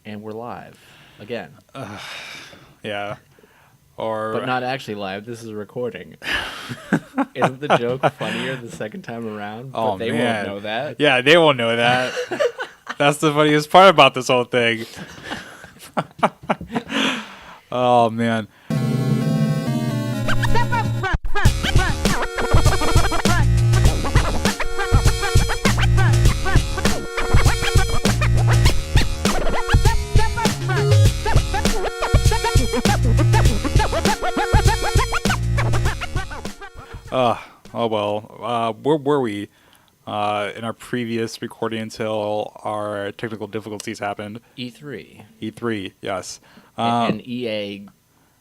And we're live again. Yeah. Or But not actually live. This is a recording. Isn't the joke funnier the second time around? oh But they man, won't know that. Yeah, they won't know that. That's the funniest part about this whole thing. Oh man. Oh well. Where were we in our previous recording until our technical difficulties happened? E3. E3, yes. And EA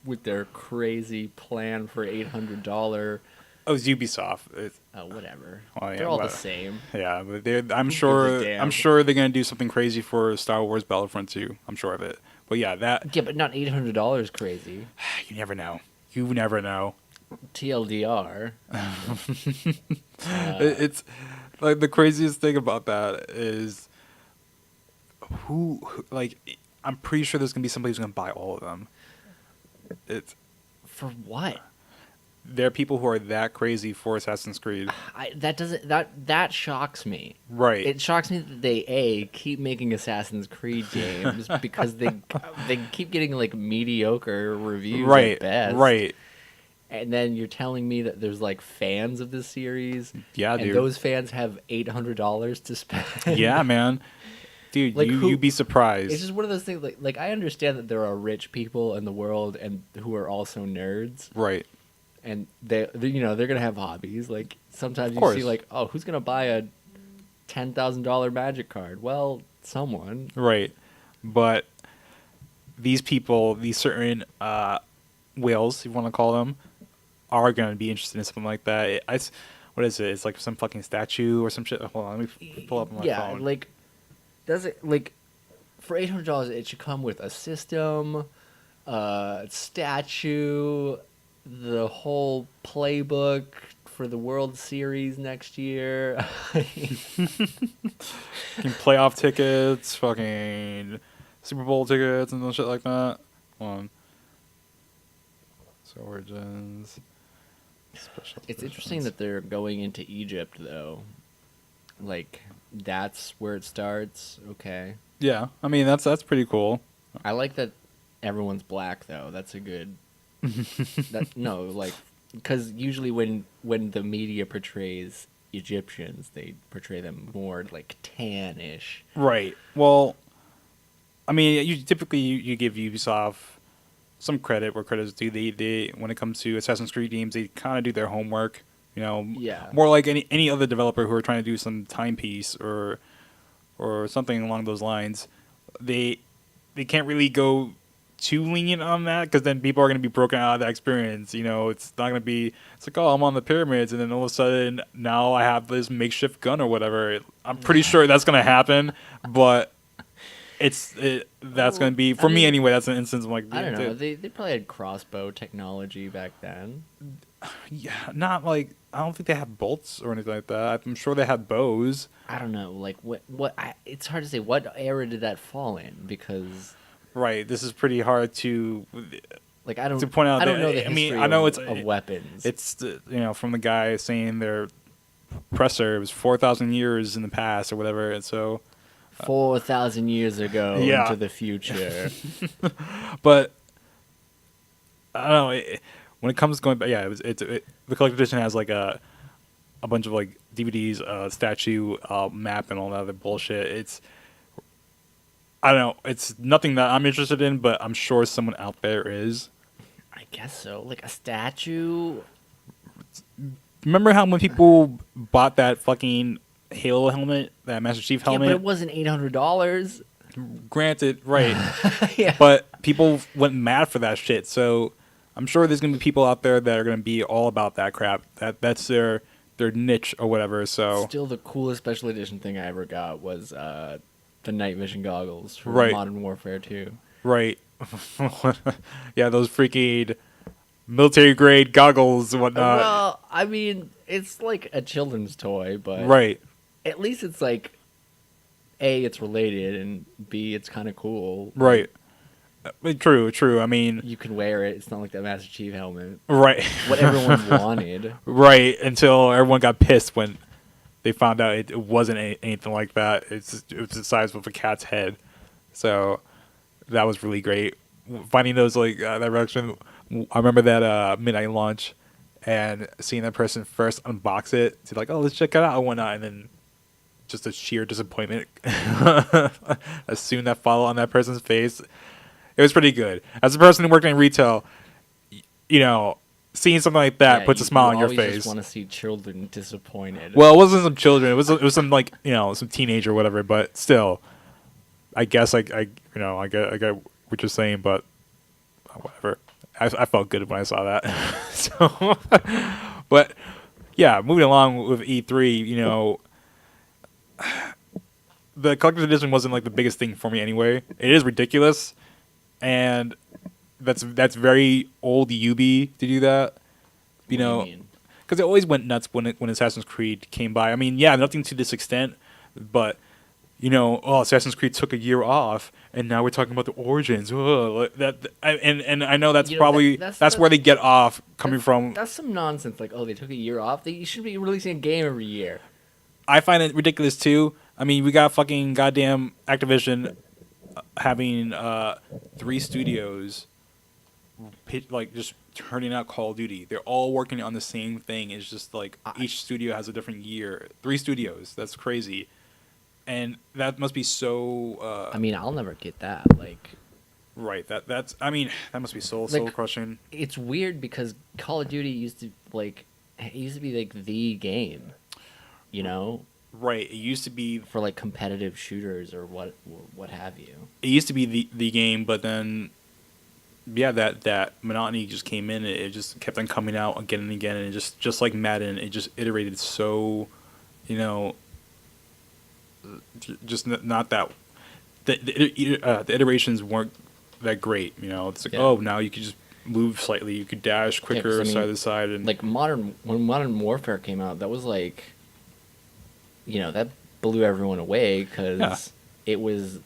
with their crazy plan for $800. Oh, it's Ubisoft. Whatever. Well, yeah, They're all the but- same. Yeah, but I'm gives a sure. damn? I'm sure they're gonna do something crazy for Star Wars Battlefront 2. I'm sure of it. But yeah, that Yeah, but not $800 crazy. you never know. You never know. TLDR. It's like the craziest thing about that is like I'm pretty sure there's gonna be somebody who's gonna buy all of them. It's For what? there are people who are that crazy for Assassin's Creed. That shocks me. Right. It shocks me that they keep making Assassin's Creed games because they keep getting like mediocre reviews Right. at best. Right. And then you're telling me that there's like fans of this series. Yeah, and dude. those fans have $800 to spend. Yeah, man. Dude, Like, you'd be surprised. It's just one of those things. Like I understand that there are rich people in the world and who are also nerds. Right. And they're gonna have hobbies. Like sometimes Of you course. see like, oh, who's gonna buy a $10,000 Magic card? Well, someone. Right. But these people, these certain whales, if you want to call them, are going to be interested in something like that. What is it? It's like some fucking statue or some shit. Hold on, let me pull up on my phone. Like does it like for $800 it should come with a system, statue, the whole playbook for the World Series next year. Fucking playoff tickets, fucking Super Bowl tickets, and shit like that. Hold on. So Origins. Special It's interesting editions. that they're going into Egypt though. Like that's where it starts. Okay. Yeah, I mean that's pretty cool. I like that everyone's black though. That's a good. Because usually when the media portrays Egyptians, they portray them more like tan-ish. Right. Well, I mean, you typically you give Ubisoft some credit where credit's due. They when it comes to Assassin's Creed games, they kind of do their homework. You know, Yeah. more like any other developer who are trying to do some timepiece or something along those lines. They can't really go too lenient on that because then people are going to be broken out of that experience. You know, it's not going to be. It's like, oh, I'm on the pyramids, and then all of a sudden now I have this makeshift gun or whatever. I'm pretty sure that's going to happen, but that's going to be for me anyway. That's an instance. I'm like, I don't know. dude, They probably had crossbow technology back then. yeah, not like I don't think they have bolts or anything like that. I'm sure they had bows. I don't know. Like it's hard to say what era did that fall in because Right. This is pretty hard to like I don't to point out. I don't that, know the I history mean, I know of weapons. It's from the guy saying their presser was 4,000 years in the past or whatever, and so 4,000 years ago Yeah. into the future. but I don't know when it comes to going back. Yeah, the collector's edition has like a bunch of like DVDs, statue, map, and all that other bullshit. I don't know. It's nothing that I'm interested in, but I'm sure someone out there is. I guess so. Like a statue. Remember how when people bought that fucking Halo helmet, that Master Chief helmet? Yeah, but it wasn't $800. Granted, right. Yeah. But people went mad for that shit. So I'm sure there's gonna be people out there that are gonna be all about that crap. That's their niche or whatever. So Still, the coolest special edition thing I ever got was the night vision goggles for Right. Modern Warfare 2. right, yeah, those freaking military grade goggles and whatnot. Well, I mean, it's like a children's toy, but Right. at least it's like A, it's related, and B, it's kind of cool. Right. True. I mean, You can wear it. It's not like that Master Chief helmet. right. What everyone wanted. Right, until everyone got pissed when they found out it wasn't anything like that. It was the size of a cat's head. So that was really great. Finding those like that reaction. I remember that midnight launch and seeing that person first unbox it to like, oh, let's check it out and whatnot, and then just a sheer disappointment as soon that followed on that person's face. It was pretty good. As a person who worked in retail, you know, seeing something like that puts a smile on your face. You just want to see children disappointed. Well, it wasn't some children. It was some like, you know, some teenager or whatever. But still, I guess I get what you're saying, but whatever. I felt good when I saw that. So, but yeah, moving along with E3, you know, the collector's edition wasn't like the biggest thing for me anyway. It is ridiculous, and that's very old Yubi to do that. You know, because it always went nuts when Assassin's Creed came by. I mean, yeah, nothing to this extent, but you know, Assassin's Creed took a year off, and now we're talking about the origins. And I know that's probably that's where they get off coming from. That's some nonsense. Like, they took a year off. You should be releasing a game every year. I find it ridiculous too. I mean, we got fucking goddamn Activision having 3 studios like just turning out Call of Duty. They're all working on the same thing. It's just like each studio has a different year. 3 studios. That's crazy. And that must be so I mean, I'll never get that. Like, right. That must be soul crushing. It's weird because Call of Duty used to be like the game. You know? Right. It used to be for like competitive shooters or what have you. It used to be the game, but then that monotony just came in. It just kept on coming out again and again, and it just like Madden, it just iterated so, you know, just not that the iterations weren't that great. You know, it's like now you could just move slightly, you could dash quicker side to side, and like when Modern Warfare came out, that was like, you know, that blew everyone away because it was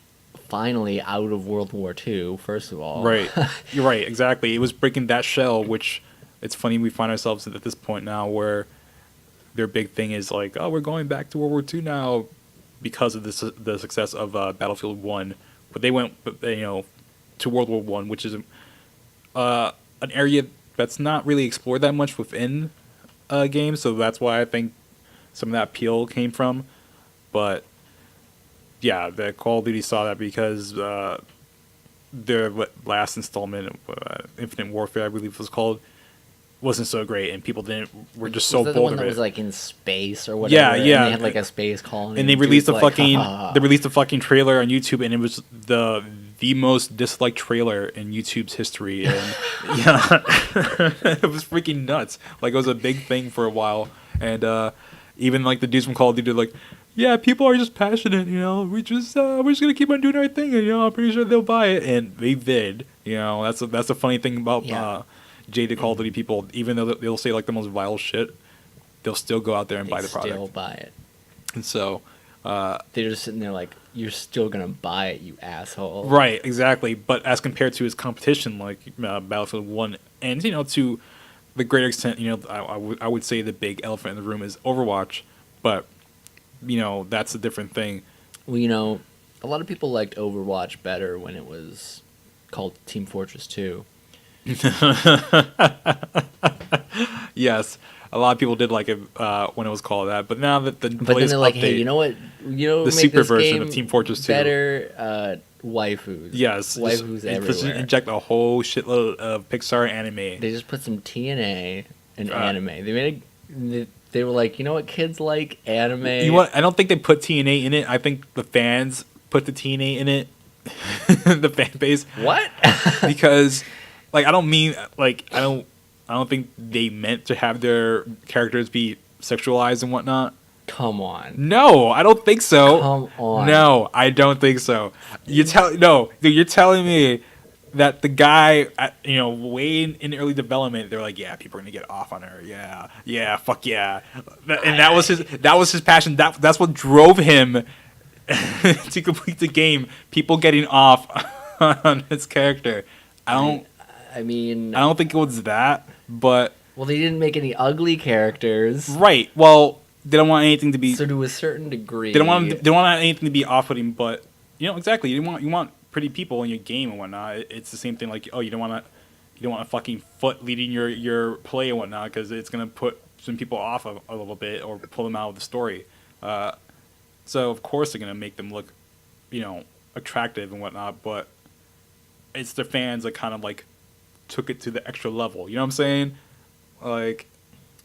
finally out of World War II, first of all. Right. You're right, exactly. It was breaking that shell, which it's funny we find ourselves at this point now where their big thing is like, we're going back to World War II now because of the success of Battlefield 1. But they went, you know, to World War 1, which is an area that's not really explored that much within games, so that's why I think some of that appeal came from. But yeah, the Call of Duty saw that because their last installment, Infinite Warfare, I believe it was called, wasn't so great, and people were just so bored of it. The one that was like in space or whatever. Yeah. And they had like a space colony. And they released a fucking trailer on YouTube, and it was the most disliked trailer in YouTube's history. And yeah, it was freaking nuts. Like, it was a big thing for a while, and even like the dudes from Call of Duty, like, yeah, people are just passionate, you know. We're just gonna keep on doing our thing, and you know, I'm pretty sure they'll buy it, and they did. You know, that's a funny thing about jaded Call of Duty people. Even though they'll say like the most vile shit, they'll still go out there and buy the product. Still buy it. And so they're just sitting there like, you're still gonna buy it, you asshole. Right, exactly. But as compared to its competition, like Battlefield 1, and you know, to the greater extent, you know, I would say the big elephant in the room is Overwatch, but you know, that's a different thing. Well, you know, a lot of people liked Overwatch better when it was called Team Fortress 2. Yes, a lot of people did like it when it was called that, but now that the but then they're like, hey, you know what? The super version of Team Fortress 2 better waifus. Yes, waifus everywhere. Just inject a whole shitload of Pixar anime. They just put some TNA and anime. They were like, you know what kids like? Anime. You know what? I don't think they put TNA in it. I think the fans put the TNA in it. The fan base. What? Because, like, I don't mean like I don't think they meant to have their characters be sexualized and whatnot. Come on. No, I don't think so. Come on. No, I don't think so. You're telling me that the guy, you know, way in early development, they're like, yeah, people are gonna get off on her. Yeah, fuck yeah. And that was his passion. That's what drove him to complete the game, people getting off on his character. I mean, I don't think it was that, but well, they didn't make any ugly characters, right. Well, they don't want anything to be. so to a certain degree, They don't want anything to be off-putting, but exactly. You want pretty people in your game and whatnot. It's the same thing. Like, oh, you don't want a fucking foot leading your play and whatnot because it's gonna put some people off a little bit or pull them out of the story. So of course they're gonna make them look, attractive and whatnot. But it's the fans that kind of like took it to the extra level. You know what I'm saying? Like,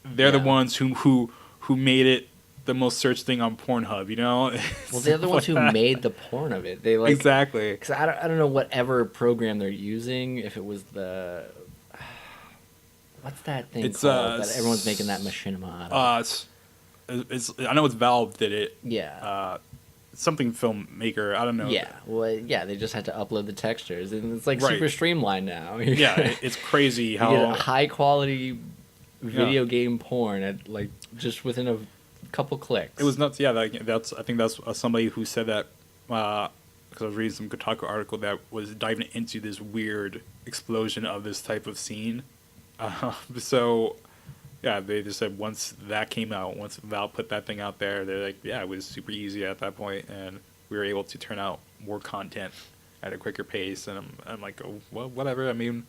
they're the ones who made it the most searched thing on Pornhub. Well, they're the ones who made the porn of it. They like exactly. Because I don't know whatever program they're using. If it was the what's that thing called that everyone's making that machinima out of? I know it's Valve did it. Yeah. Something filmmaker. I don't know. Yeah. Well, yeah. They just had to upload the textures, and it's like Right. super streamlined now. Yeah, it's crazy you how get a high quality video game porn at like just within a couple clicks. it was nuts. Yeah, I think that's somebody who said that because I was reading some Kotaku article that was diving into this weird explosion of this type of scene. So yeah, they just said once that came out, once Valve put that thing out there, they're like, yeah, it was super easy at that point, and we were able to turn out more content at a quicker pace. And I'm like, oh, well, whatever. I mean,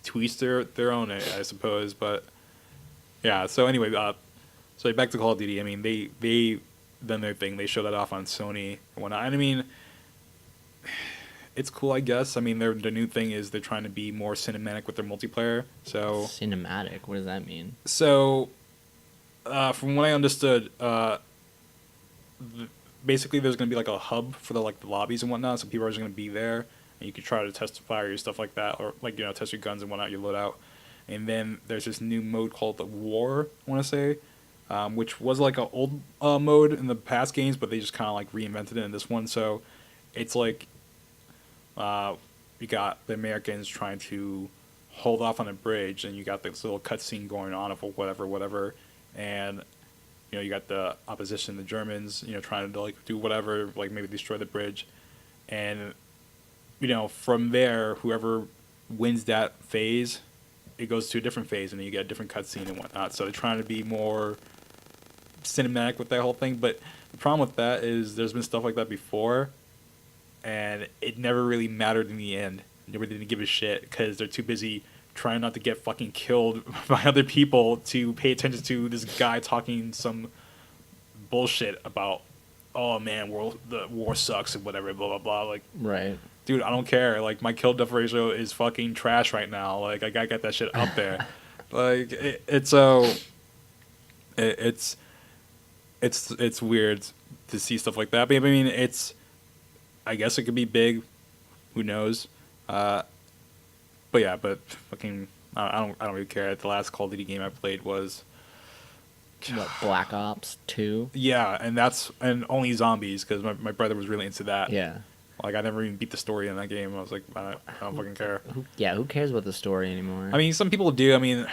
to each their own, I suppose. But yeah. So anyway, so back to Call of Duty. I mean, they done their thing. They showed that off on Sony and whatnot. And I mean, it's cool, I guess. I mean, the new thing is they're trying to be more cinematic with their multiplayer. So cinematic. What does that mean? So, from what I understood, basically there's going to be like a hub for the lobbies and whatnot. So people are just going to be there, and you can try to test fire your stuff like that, or test your guns and whatnot, your loadout. And then there's this new mode called the War, I want to say, which was like an old mode in the past games, but they just kind of like reinvented it in this one. So it's like you got the Americans trying to hold off on a bridge, and you got this little cutscene going on of whatever, and you got the opposition, the Germans, trying to like do whatever, like maybe destroy the bridge, and from there, whoever wins that phase, it goes to a different phase, and then you get a different cutscene and whatnot. So they're trying to be more cinematic with that whole thing, but the problem with that is there's been stuff like that before, and it never really mattered in the end. Nobody didn't give a shit because they're too busy trying not to get fucking killed by other people to pay attention to this guy talking some bullshit about, oh man, the war sucks and whatever, blah blah blah. Like, right, dude, I don't care. Like, my kill death ratio is fucking trash right now. Like, I gotta get that shit out there. Like, it's weird to see stuff like that. But I mean, I guess it could be big. Who knows? But yeah, fucking, I don't really care. The last Call of Duty game I played was what, Black Ops 2? Yeah, and only zombies because my brother was really into that. Yeah. Like, I never even beat the story in that game. I was like, I don't fucking care. Who cares about the story anymore? I mean, some people do. I mean,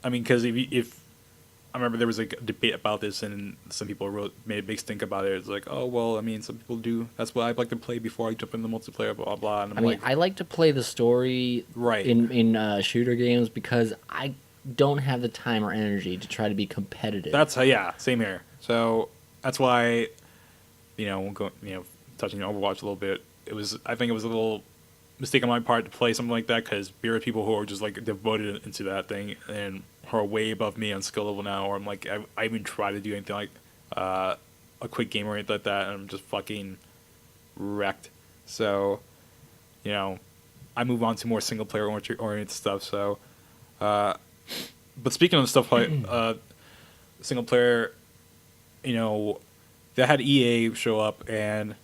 because if I remember there was like a debate about this, and some people made a big stink about it. It's like, oh well, I mean, some people do. That's what I'd like to play before I jump into multiplayer, blah blah blah. And I mean, I like to play the story in shooter games because I don't have the time or energy to try to be competitive. Same here. So that's why, touching Overwatch a little bit, I think it was a little mistake on my part to play something like that because there are people who are just like devoted into that thing and who are way above me on skill level now, or I'm like, I even try to do anything like a quick game or anything like that, and I'm just fucking wrecked. So, I move on to more single player oriented stuff. So, but speaking of stuff like single player, they had EA show up, and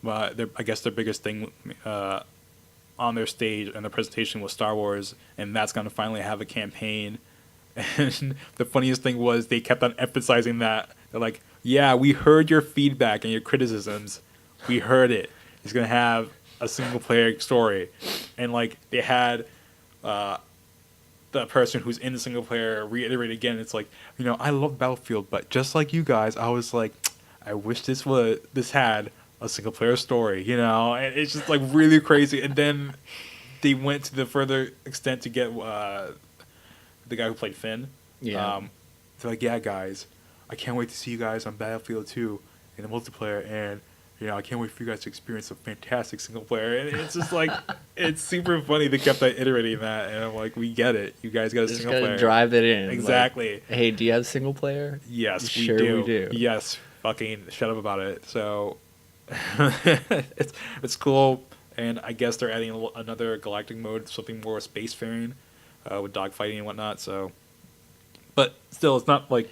I guess their biggest thing on their stage and the presentation was Star Wars, and that's going to finally have a campaign. And the funniest thing was they kept on emphasizing that. They're like, yeah, we heard your feedback and your criticisms. We heard it. It's going to have a single player story. And like they had the person who's in the single player reiterate again. It's like, I love Battlefield, but just like you guys, I was like, I wish this had a single player story, you know, and it's just like really crazy. And then they went to the further extent to get the guy who played Finn. Yeah. They're like, yeah, guys, I can't wait to see you guys on Battlefield 2 in the multiplayer, and you know, I can't wait for you guys to experience a fantastic single player. And it's just like, it's super funny. They kept iterating that, and I'm like, we get it. You guys got a Just single gotta player. drive it in. Exactly. Like, hey, do you have single player? Yes, Sure we do. Yes, fucking shut up about it. So it's cool, and I guess they're adding another galactic mode, something more spacefaring, with dogfighting and whatnot. So, but still, it's not like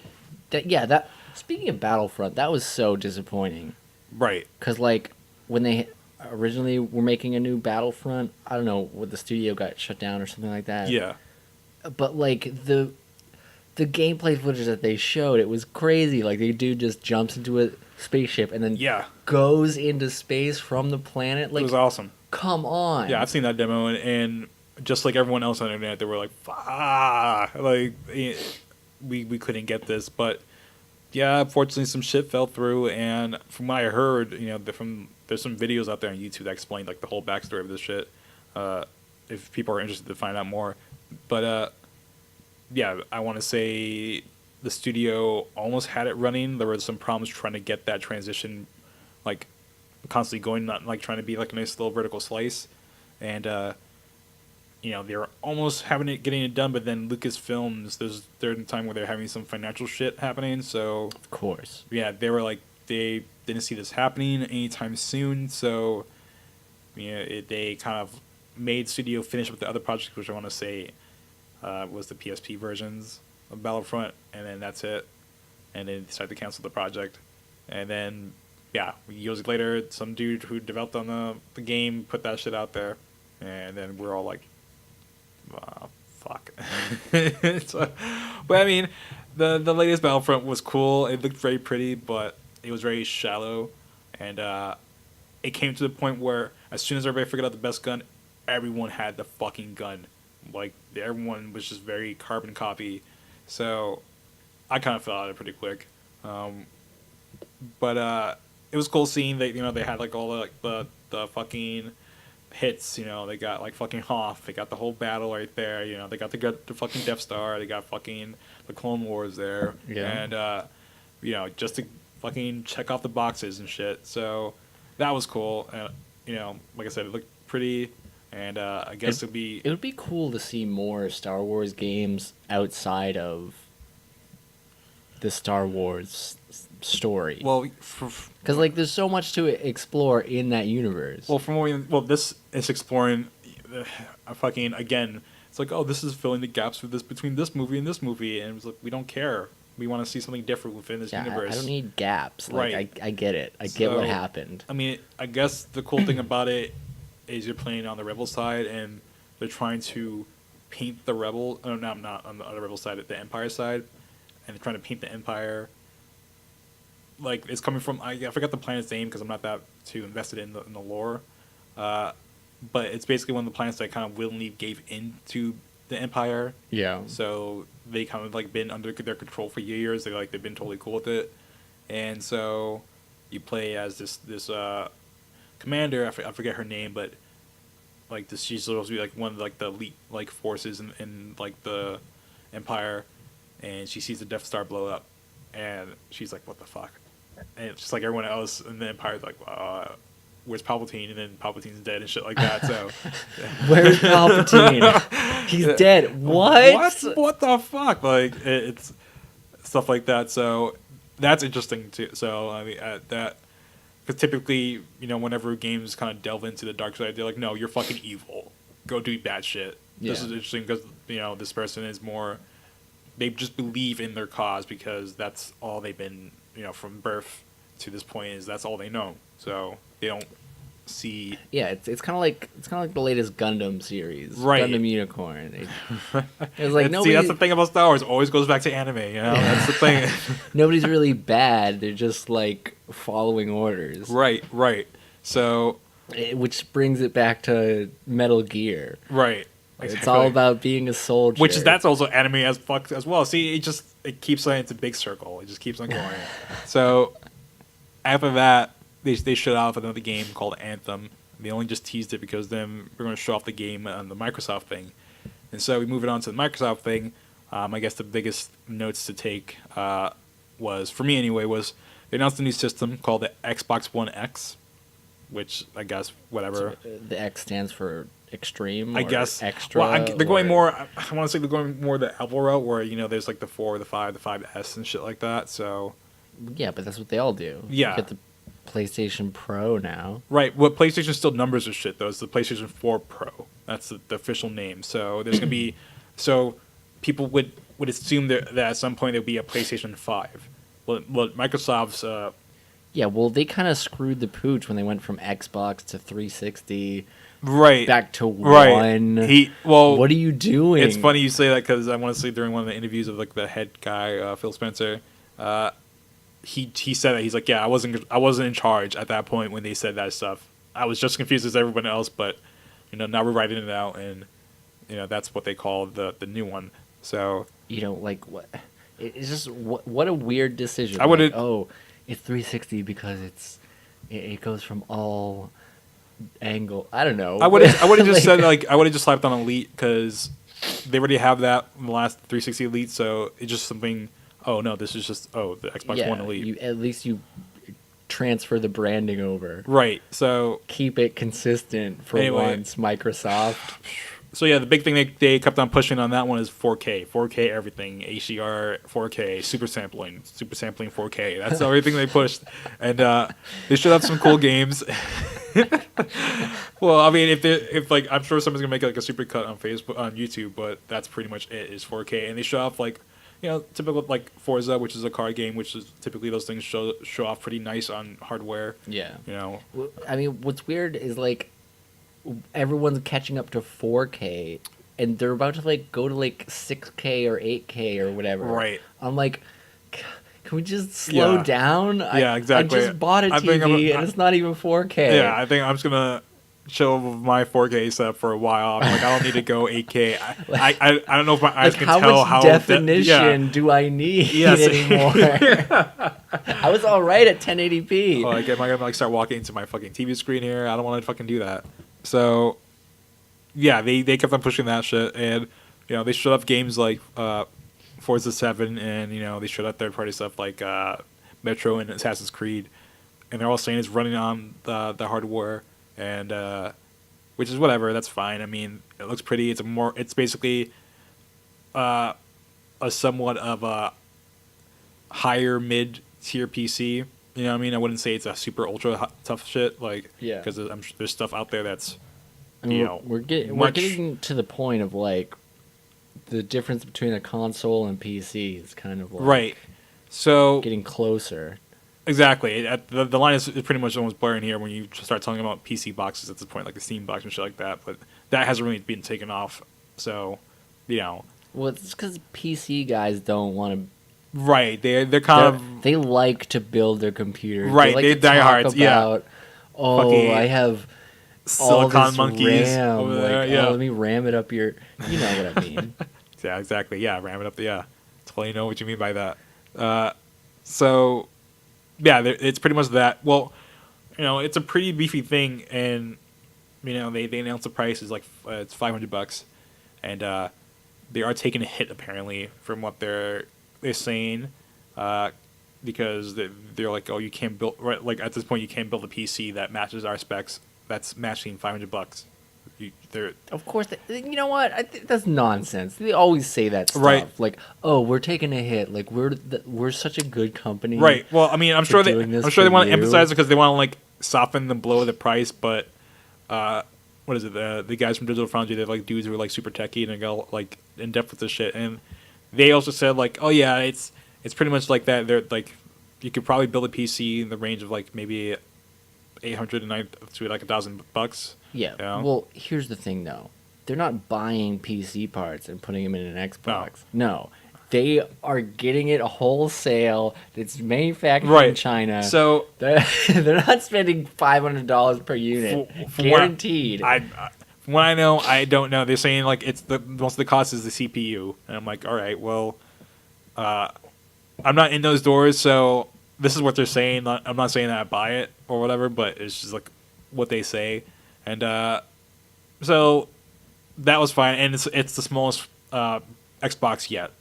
That speaking of Battlefront, that was so disappointing. right. Because, like, when they originally were making a new Battlefront, I don't know, what the studio got shut down or something like that. Yeah, But, like, the gameplay footage that they showed, it was crazy. Like, the dude just jumps into a spaceship and then yeah, goes into space from the planet. Like, it was awesome. come on. Yeah, I've seen that demo, and just like everyone else on the internet, they were like, "Fuck!" Like we couldn't get this, but yeah, unfortunately, some shit fell through. And from what I heard, you know, there's some videos out there on YouTube that explain like the whole backstory of this shit. If people are interested to find out more, but yeah, I want to say the studio almost had it running. There were some problems trying to get that transition, like constantly going, not like trying to be like a nice little vertical slice, and you know, they were almost getting it done, but then Lucasfilms, they're in a time where they're having some financial shit happening, so Of course. yeah, they were like, they didn't see this happening anytime soon, so you know, they kind of made studio finish with the other projects, which I want to say was the PSP versions of Battlefront, and then that's it, and then decided to cancel the project, and then yeah, years later, some dude who developed on the game put that shit out there, and then we're all like, fuck. So, but I mean, the latest Battlefront was cool. It looked very pretty, but it was very shallow, and it came to the point where as soon as everybody figured out the best gun, everyone had the fucking gun. Like everyone was just very carbon copy. So I kind of fell out of it pretty quick. But it was cool seeing that, you know, they had like all the fucking hits, you know, they got like fucking Hoth, they got the whole battle right there, you know, they got the fucking Death Star, they got fucking the Clone Wars there, Yeah. and you know, just to fucking check off the boxes and shit. So that was cool, and you know, like I said, it looked pretty, and I guess it would be cool to see more Star Wars games outside of the Star Wars story. well, Because, like, there's so much to explore in that universe. well, this is exploring fucking again. It's like, oh, this is filling the gaps with this between this movie and this movie, and it was like, we don't care. We want to see something different within this universe. I don't need gaps. Like, Right. I get it. I get what happened. I mean, I guess the cool thing about it is you're playing on the Rebel side, and they're trying to paint the Rebel. Oh, no, not on the other Rebel side, the Empire side, and they're trying to paint the Empire. Like, it's coming from, I forgot the planet's name because I'm not that too invested in the lore. But it's basically one of the planets that kind of willingly gave in to the Empire. Yeah. So they kind of like been under their control for years. They've been totally cool with it, and so you play as this commander. I forget her name, but like this, she's supposed to be like one of like the elite like forces in like the Empire, and she sees the Death Star blow up, and she's like, "What the fuck?" And it's just like everyone else in the Empire's like, "Where's Palpatine?" And then Palpatine's dead and shit like that. So Where's Palpatine? He's dead. What? What the fuck? Like it's stuff like that. So that's interesting too. So I mean that, because typically, you know, whenever games kind of delve into the dark side, they're like, no, you're fucking evil. Go do bad shit. Yeah. This is interesting because, you know, this person is more, they just believe in their cause because that's all they've been, you know, from birth to this point is that's all they know. So they don't see. Yeah, it's kind of like the latest Gundam series, Right. Gundam Unicorn. It was like See, that's the thing about Star Wars. It always goes back to anime. You know, that's the thing. nobody's really bad. They're just like following orders. Right. So. Which brings it back to Metal Gear. Right. It's all about being a soldier. That's also anime as fuck as well. See, it keeps going into big circle. It just keeps on going. So, after that, they showed off another game called Anthem. They only just teased it because then we're going to show off the game on the Microsoft thing. And so we move it on to the Microsoft thing. I guess the biggest notes to take was, for me anyway, was they announced a new system called the Xbox One X, which I guess whatever. So the X stands for extreme. I or guess extra. Well, they're going more. I want to say they're going more the Apple route, where there's like the 4, the 5, the 5S and shit like that. So Yeah, but that's what they all do. Yeah. You get the PlayStation Pro now. right, what PlayStation still numbers are shit though. It's the PlayStation 4 Pro. That's the official name. So there's gonna be people would assume that at some point there'll be a PlayStation 5. Well, Microsoft's Yeah, well, they kind of screwed the pooch when they went from Xbox to 360 right back to right. one. What are you doing? It's funny you say that because I want to say during one of the interviews of like the head guy, Phil Spencer, he said that he's like, yeah, I wasn't in charge at that point when they said that stuff. I was just confused as everyone else, but now we're writing it out, and that's what they call the new one. So like what? It's just what a weird decision. I would've- it's 360 because it goes from all angle. I don't know. I would have just said like I would have just slapped on Elite because they already have that in the last 360 Elite, so it's just something. Oh no, this is just the Xbox One Elite. At least you transfer the branding over. Right. So Keep it consistent for once, Microsoft. So yeah, the big thing they kept on pushing on that one is 4K, 4K everything, HDR, 4K, super sampling 4K. That's everything they pushed, and they should have some cool games. Well, I mean, if like I'm sure someone's gonna make like a super cut on Facebook, on YouTube, but that's pretty much it. Is 4K, and they show off like typical like Forza, which is a car game, which is typically those things show off pretty nice on hardware. Yeah. Well, I mean, what's weird is like everyone's catching up to 4K, and they're about to like go to like 6K or 8K or whatever. Right. I'm like, can we just slow down? Yeah, exactly. I just bought a TV and it's not even 4K. Yeah, I think I'm just gonna chill with my 4K setup for a while. I'm like, I don't need to go 8K. I don't know if my eyes can tell how definition do I need anymore. I was all right at 1080p. Like, am I gonna like start walking into my fucking TV screen here? I don't want to fucking do that. So, yeah, they kept on pushing that shit, and they showed up games like Forza 7, and they showed up third-party stuff like Metro and Assassin's Creed, and they're all saying it's running on the hardware, and which is whatever. That's fine. I mean, it looks pretty. It's basically a somewhat of a higher mid-tier PC. You know what I mean? I wouldn't say it's a super ultra tough shit, like, because there's stuff out there that's, we're getting to the point of like the difference between a console and PC is kind of like right. So getting closer. Exactly. The line is pretty much almost blurring here when you start talking about PC boxes at this point, like the Steam box and shit like that. But that hasn't really been taken off. So, Well, it's because PC guys don't want to. Right, they're kind of they like to build their computers. Right, they like diehards. Yeah. Oh, I have silicon all this monkeys RAM. over there. Like, yeah, let me ram it up your. You know what I mean? Yeah, exactly. Yeah, ram it up. Yeah, totally know what you mean by that. So, yeah, it's pretty much that. Well, it's a pretty beefy thing, and they announced the price is like it's $500, and they are taking a hit apparently from what they're saying, because they're like, oh, you can't build like at this point you can't build a PC that matches our specs that's matching $500. Of course, you know what? That's nonsense. They always say that stuff. Right. Like, oh, we're taking a hit. Like we're such a good company. Right. Well, I mean, I'm sure they want to emphasize it because they want to like soften the blow of the price. But what is it? The guys from Digital Foundry, they're like dudes who are like super techie and they go like in depth with this shit. And they also said like, oh yeah, it's pretty much like that. They're like, you could probably build a PC in the range of like maybe $800 to like $1,000. Yeah. Well, here's the thing, though. They're not buying PC parts and putting them in an Xbox. No. They are getting it wholesale. It's manufactured in China. So they're not spending $500 per unit. Guaranteed. From what I know, I don't know. They're saying like most of the cost is the CPU, and I'm like, all right, well, I'm not in those doors, so this is what they're saying. I'm not saying that I buy it or whatever, but it's just like what they say, and so that was fine. And it's the smallest Xbox yet,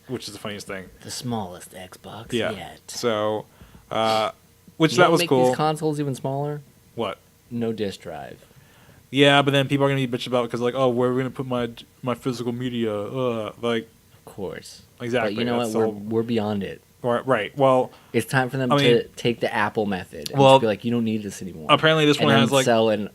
which is the funniest thing. The smallest Xbox Yeah. yet. So, which You that know what was make cool. these consoles even smaller? What? No disk drive. Yeah, but then people are gonna be bitching about because like, oh, where are we gonna put my physical media? Like, Of course. exactly. But you know that's what? the We're beyond it. right. Well, It's time for them I to mean- take the Apple method and Well, just be like, you don't need this anymore. apparently this and one then has like sell a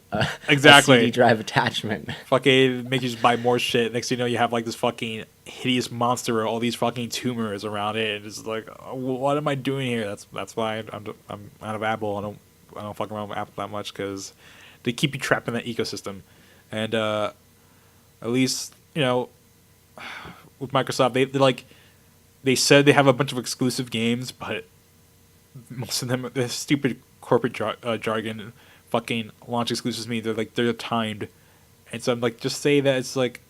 Exactly. CD drive attachment. fucking make you just buy more shit. Next thing you know, you have like this fucking hideous monster with all these fucking tumors around it. And it's like, oh, what am I doing here? That's why I'm out of Apple. I don't fuck around with Apple that much because they keep you trapped in that ecosystem. And at least with Microsoft, they said they have a bunch of exclusive games, but most of them, the stupid corporate jargon, fucking launch exclusives mean they're timed, and so I'm like, just say that it's like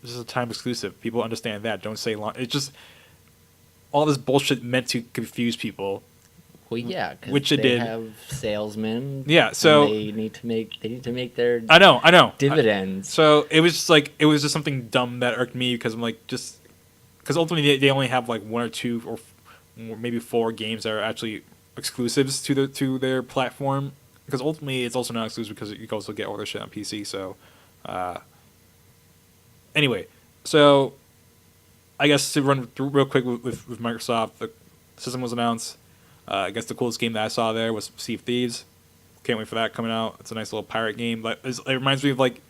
this is a time exclusive. People understand that. Don't say launch. It's just all this bullshit meant to confuse people. Well, yeah, because Which they it did. have salesmen. Yeah, so- and they need to make their I know. dividends. So it was just something dumb that irked me because I'm like just because ultimately they only have like one or two or maybe 4 games that are actually exclusives to their platform. Because ultimately it's also not exclusive because you can also get all their shit on PC. So anyway, so I guess to run through real quick with Microsoft, the system was announced. I guess the coolest game that I saw there was Sea of Thieves. Can't wait for that coming out. It's a nice little pirate game. But it reminds me of like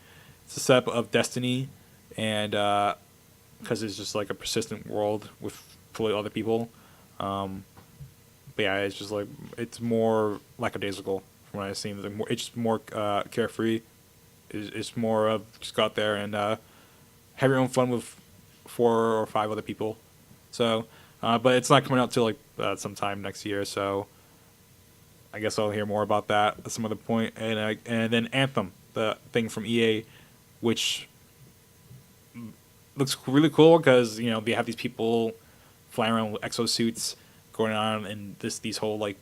it's a setup of Destiny, and because it's just like a persistent world with fully other people. But yeah, it's just like it's more lackadaisical from what I've seen. It's just more carefree. It's more of just go out there and have your own fun with 4 or 5 other people. So, but it's not coming out till like sometime next year. So, I guess I'll hear more about that at some other point. And then Anthem, the thing from EA, which looks really cool because they have these people flying around with exosuits going on in these whole like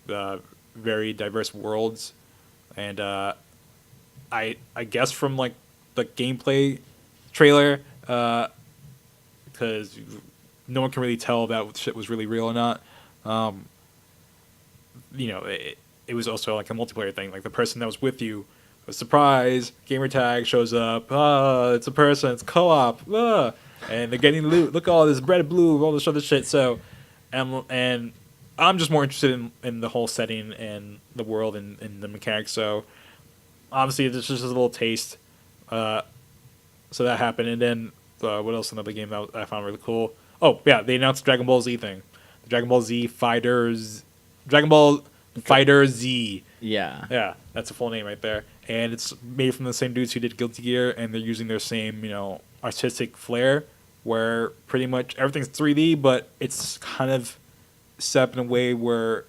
very diverse worlds, and I guess from like the gameplay trailer, because no one can really tell if that shit was really real or not. It was also like a multiplayer thing. Like the person that was with you, a surprise gamer tag shows up. It's a person. It's co-op. And they're getting loot. Look at all this red, blue, all this other shit. So, and I'm just more interested in the whole setting and the world and the mechanics. So, obviously, this is just a little taste. So that happened. And then, what else? Another game that I found really cool. Oh, yeah, they announced the Dragon Ball Z thing. The Dragon Ball Z Fighters. Dragon Ball Fighter Z. Yeah. Yeah, that's a full name right there. And it's made from the same dudes who did Guilty Gear, and they're using their same, artistic flair, where pretty much everything's 3D, but it's kind of set up in a way where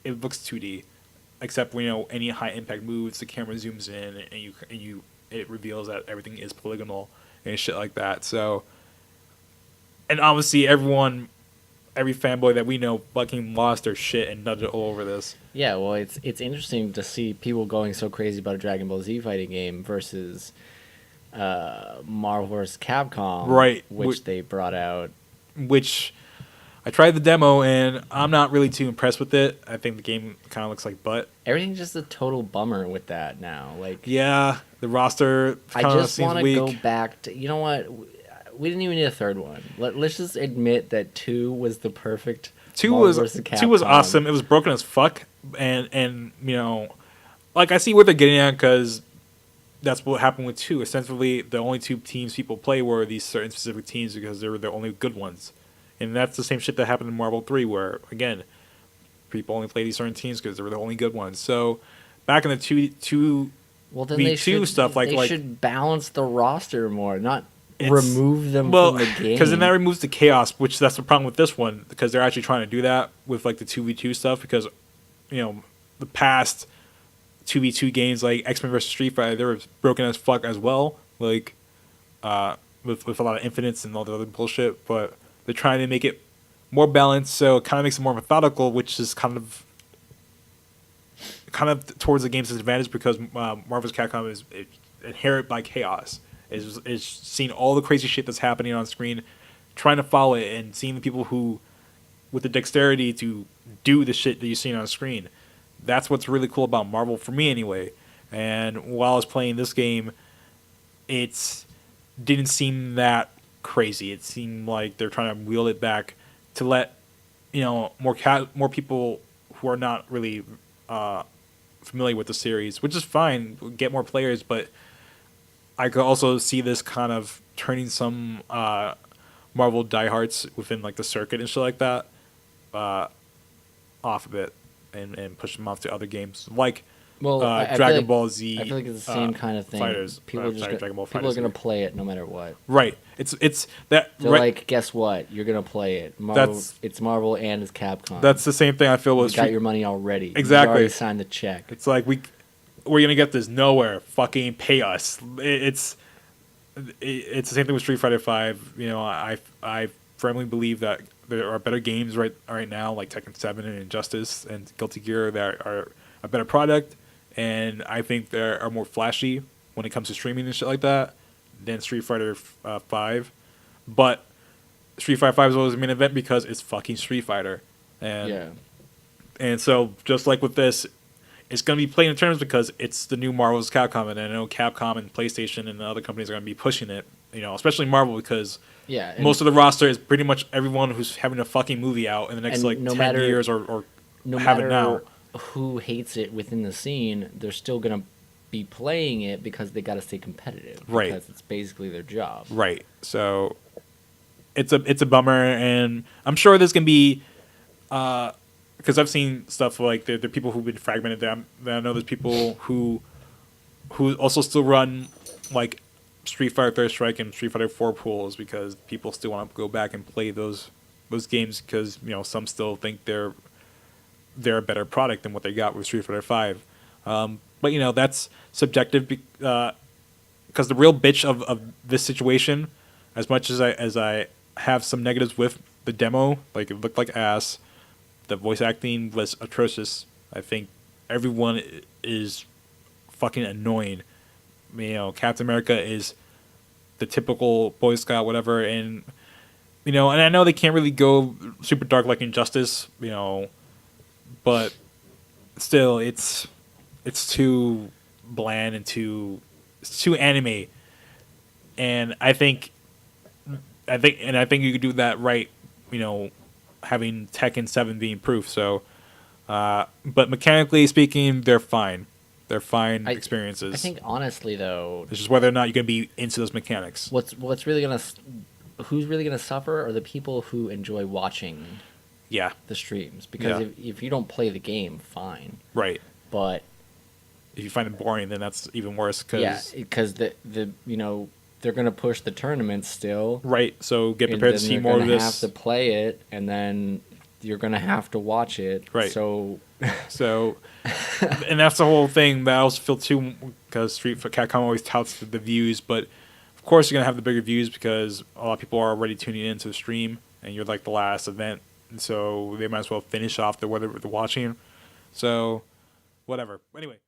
it looks 2D, except when any high impact moves, the camera zooms in, and it reveals that everything is polygonal and shit like that. So, and obviously every fanboy that we know fucking lost their shit and nutted all over this. Yeah, well, it's interesting to see people going so crazy about a Dragon Ball Z fighting game versus Marvel vs. Capcom, Right, which they brought out. Which I tried the demo and I'm not really too impressed with it. I think the game kind of looks like butt. Everything's just a total bummer with that now. Like, Yeah, the roster I kind of just seems want to weak. go back to. You know what? We didn't even need a third one. Let's just admit that 2 was the perfect. Two Marvel was vs. two was Capcom. awesome. It was broken as fuck, and like I see what they're getting at because that's what happened with 2. Essentially, the only 2 teams people play were these certain specific teams because they were the only good ones, and that's the same shit that happened in Marvel 3, where again, people only play these certain teams because they were the only good ones. So back in the two Well, then V2 they should stuff, like should balance the roster more, not It's- remove them well, from the game. because then that removes the chaos, which that's the problem with this one, because they're actually trying to do that with like the 2v2 stuff, because the past 2v2 games like X-Men vs Street Fighter, they were broken as fuck as well, like with a lot of infinites and all the other bullshit, but they're trying to make it more balanced, so it kind of makes it more methodical, which is kind of towards the game's disadvantage because Marvel's Capcom is inherent by chaos. Is seeing all the crazy shit that's happening on screen, trying to follow it, and seeing the people who, with the dexterity to do the shit that you're seeing on screen. That's what's really cool about Marvel for me, anyway. And while I was playing this game, it didn't seem that crazy. It seemed like they're trying to wheel it back to let more people who are not really familiar with the series, which is fine, get more players, but I could also see this kind of turning some Marvel diehards within like the circuit and shit like that off a bit and push them off to other games like Dragon Ball Z. I feel like it's the same kind of thing. Fighters. People are gonna play it no matter what. Right. It's that. They're right. like, guess what? You're gonna play it. Marvel, it's Marvel and it's Capcom. That's the same thing I feel with. You got your money already. Exactly. You already signed the check. It's like we're gonna get this nowhere. Fucking pay us. It's the same thing with Street Fighter V. I firmly believe that there are better games right now, like Tekken 7 and Injustice and Guilty Gear, that are a better product, and I think they are more flashy when it comes to streaming and shit like that than Street Fighter V. But Street Fighter V is always the main event because it's fucking Street Fighter, and so just like with this, it's going to be playing in terms because it's the new Marvel's Capcom, and I know Capcom and PlayStation and the other companies are going to be pushing it, especially Marvel, because most of the roster is pretty much everyone who's having a fucking movie out in the next 10 years or have it now. Who hates it within the scene, they're still going to be playing it because they got to stay competitive. Right. Because it's basically their job. Right. So it's a bummer, and I'm sure there's going to be because I've seen stuff like there are people who've been fragmented. I know there's people who also still run like Street Fighter Third Strike and Street Fighter 4 pools because people still want to go back and play those games because some still think they're a better product than what they got with Street Fighter 5. But that's subjective because the real bitch of this situation, as much as I have some negatives with the demo, like it looked like ass. The voice acting was atrocious. I think everyone is fucking annoying. Captain America is the typical Boy Scout, whatever, and and I know they can't really go super dark like Injustice, but still, it's too bland and it's too anime, and I think you could do that right, having Tekken 7 being proof. So, but mechanically speaking, they're fine. They're fine experiences. I think honestly though, it's just whether or not you're gonna be into those mechanics. Who's really gonna suffer are the people who enjoy watching. Yeah. The streams, because if you don't play the game, fine. Right. But if you find it boring, then that's even worse. Because the they're gonna push the tournament still. Right. So get prepared to see more of this. You're gonna have to play it, and then you're gonna have to watch it. Right. So, and that's the whole thing that I also feel too, because Capcom always touts the views, but of course you're gonna have the bigger views because a lot of people are already tuning into the stream, and you're like the last event, and so they might as well finish off whatever they're watching. So, whatever. Anyway.